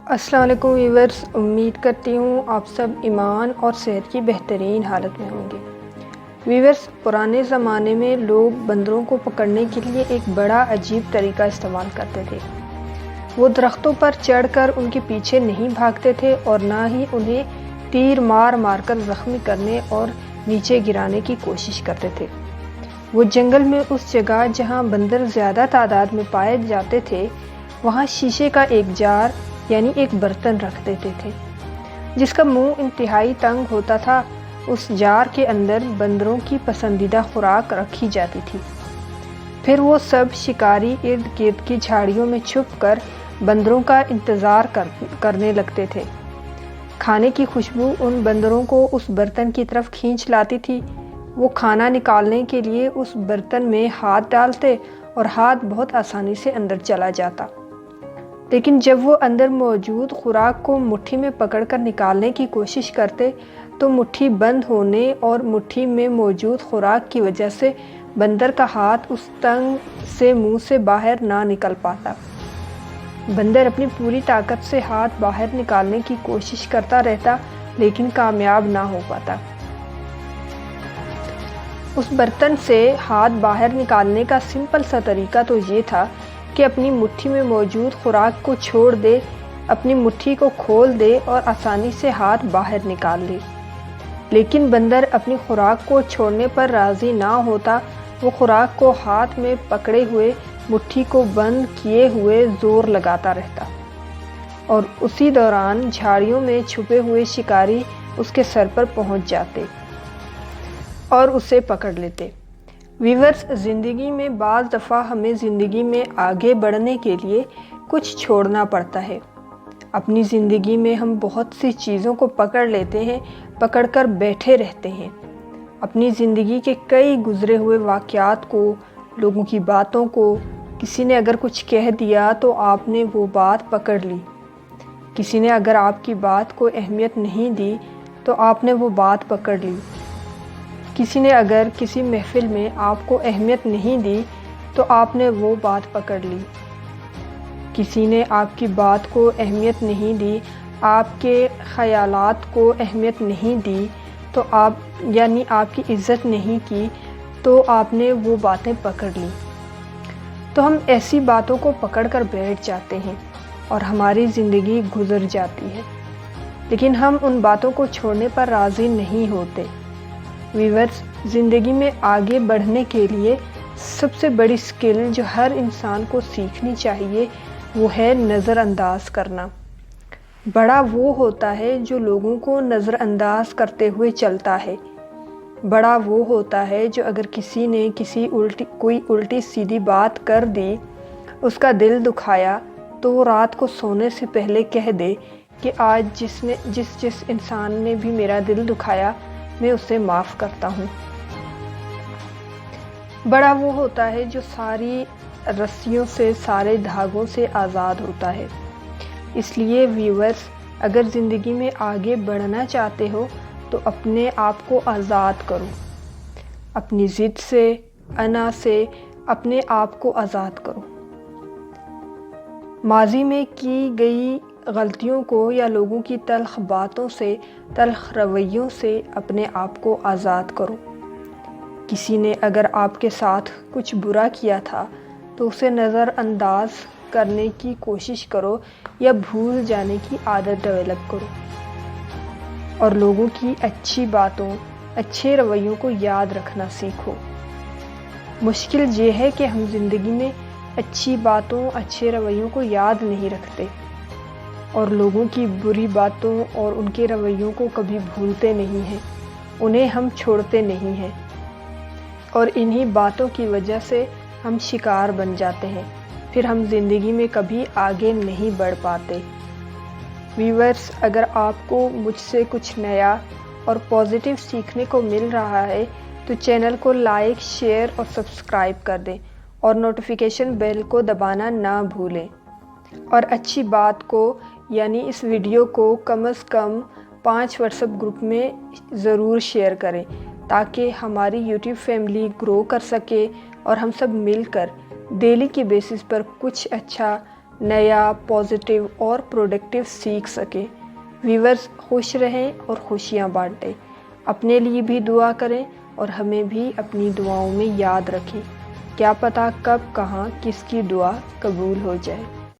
السلام علیکم ویورز، امید کرتی ہوں آپ سب ایمان اور صحت کی بہترین حالت میں ہوں گے۔ ویورز، پرانے زمانے میں لوگ بندروں کو پکڑنے کے لیے ایک بڑا عجیب طریقہ استعمال کرتے تھے۔ وہ درختوں پر چڑھ کر ان کے پیچھے نہیں بھاگتے تھے اور نہ ہی انہیں تیر مار مار کر زخمی کرنے اور نیچے گرانے کی کوشش کرتے تھے۔ وہ جنگل میں اس جگہ جہاں بندر زیادہ تعداد میں پائے جاتے تھے وہاں شیشے کا ایک جار یعنی ایک برتن رکھ دیتے تھے جس کا منہ انتہائی تنگ ہوتا تھا۔ اس جار کے اندر بندروں کی پسندیدہ خوراک رکھی جاتی تھی۔ پھر وہ سب شکاری ارد گرد کی جھاڑیوں میں چھپ کر بندروں کا انتظار کرنے لگتے تھے۔ کھانے کی خوشبو ان بندروں کو اس برتن کی طرف کھینچ لاتی تھی۔ وہ کھانا نکالنے کے لیے اس برتن میں ہاتھ ڈالتے اور ہاتھ بہت آسانی سے اندر چلا جاتا، لیکن جب وہ اندر موجود خوراک کو مٹھی میں پکڑ کر نکالنے کی کوشش کرتے تو مٹھی بند ہونے اور مٹھی میں موجود خوراک کی وجہ سے بندر کا ہاتھ اس تنگ سے منہ سے باہر نہ نکل پاتا۔ بندر اپنی پوری طاقت سے ہاتھ باہر نکالنے کی کوشش کرتا رہتا لیکن کامیاب نہ ہو پاتا۔ اس برتن سے ہاتھ باہر نکالنے کا سمپل سا طریقہ تو یہ تھا کہ اپنی مٹھی میں موجود خوراک کو چھوڑ دے، اپنی مٹھی کو کھول دے اور آسانی سے ہاتھ باہر نکال لے۔ لیکن بندر اپنی خوراک کو چھوڑنے پر راضی نہ ہوتا۔ وہ خوراک کو ہاتھ میں پکڑے ہوئے مٹھی کو بند کیے ہوئے زور لگاتا رہتا اور اسی دوران جھاڑیوں میں چھپے ہوئے شکاری اس کے سر پر پہنچ جاتے اور اسے پکڑ لیتے۔ ویورز، زندگی میں بعض دفعہ ہمیں زندگی میں آگے بڑھنے کے لیے کچھ چھوڑنا پڑتا ہے۔ اپنی زندگی میں ہم بہت سی چیزوں کو پکڑ لیتے ہیں، پکڑ کر بیٹھے رہتے ہیں۔ اپنی زندگی کے کئی گزرے ہوئے واقعات کو، لوگوں کی باتوں کو، کسی نے اگر کچھ کہہ دیا تو آپ نے وہ بات پکڑ لی۔ کسی نے اگر آپ کی بات کو اہمیت نہیں دی تو آپ نے وہ بات پکڑ لی۔ کسی نے اگر کسی محفل میں آپ کو اہمیت نہیں دی تو آپ نے وہ بات پکڑ لی۔ کسی نے آپ کی بات کو اہمیت نہیں دی، آپ کے خیالات کو اہمیت نہیں دی تو آپ کی عزت نہیں کی تو آپ نے وہ باتیں پکڑ لی۔ تو ہم ایسی باتوں کو پکڑ کر بیٹھ جاتے ہیں اور ہماری زندگی گزر جاتی ہے، لیکن ہم ان باتوں کو چھوڑنے پر راضی نہیں ہوتے۔ ویورز، زندگی میں آگے بڑھنے کے لیے سب سے بڑی سکل جو ہر انسان کو سیکھنی چاہیے وہ ہے نظر انداز کرنا۔ بڑا وہ ہوتا ہے جو لوگوں کو نظر انداز کرتے ہوئے چلتا ہے۔ بڑا وہ ہوتا ہے جو اگر کسی نے کوئی الٹی سیدھی بات کر دی، اس کا دل دکھایا تو وہ رات کو سونے سے پہلے کہہ دے کہ آج جس انسان نے بھی میرا دل دکھایا میں اسے معاف کرتا ہوں۔ بڑا وہ ہوتا ہے جو ساری رسیوں سے، سارے دھاگوں سے آزاد ہوتا ہے۔ اس لیے ویورز، اگر زندگی میں آگے بڑھنا چاہتے ہو تو اپنے آپ کو آزاد کرو۔ اپنی ضد سے، انا سے اپنے آپ کو آزاد کرو۔ ماضی میں کی گئی غلطیوں کو یا لوگوں کی تلخ باتوں سے، تلخ رویوں سے اپنے آپ کو آزاد کرو۔ کسی نے اگر آپ کے ساتھ کچھ برا کیا تھا تو اسے نظر انداز کرنے کی کوشش کرو یا بھول جانے کی عادت ڈیولپ کرو اور لوگوں کی اچھی باتوں، اچھے رویوں کو یاد رکھنا سیکھو۔ مشکل یہ ہے کہ ہم زندگی میں اچھی باتوں، اچھے رویوں کو یاد نہیں رکھتے اور لوگوں کی بری باتوں اور ان کے رویوں کو کبھی بھولتے نہیں ہیں، انہیں ہم چھوڑتے نہیں ہیں اور انہی باتوں کی وجہ سے ہم شکار بن جاتے ہیں، پھر ہم زندگی میں کبھی آگے نہیں بڑھ پاتے۔ ویورز، اگر آپ کو مجھ سے کچھ نیا اور پازیٹیو سیکھنے کو مل رہا ہے تو چینل کو لائک، شیئر اور سبسکرائب کر دیں اور نوٹیفیکیشن بیل کو دبانا نہ بھولیں، اور اچھی بات کو یعنی اس ویڈیو کو کم از کم 5 واٹس ایپ گروپ میں ضرور شیئر کریں تاکہ ہماری یوٹیوب فیملی گرو کر سکے اور ہم سب مل کر ڈیلی کے بیسس پر کچھ اچھا نیا، پازیٹیو اور پروڈکٹیو سیکھ سکیں۔ ویورز خوش رہیں اور خوشیاں بانٹیں۔ اپنے لیے بھی دعا کریں اور ہمیں بھی اپنی دعاؤں میں یاد رکھیں۔ کیا پتہ کب کہاں کس کی دعا قبول ہو جائے۔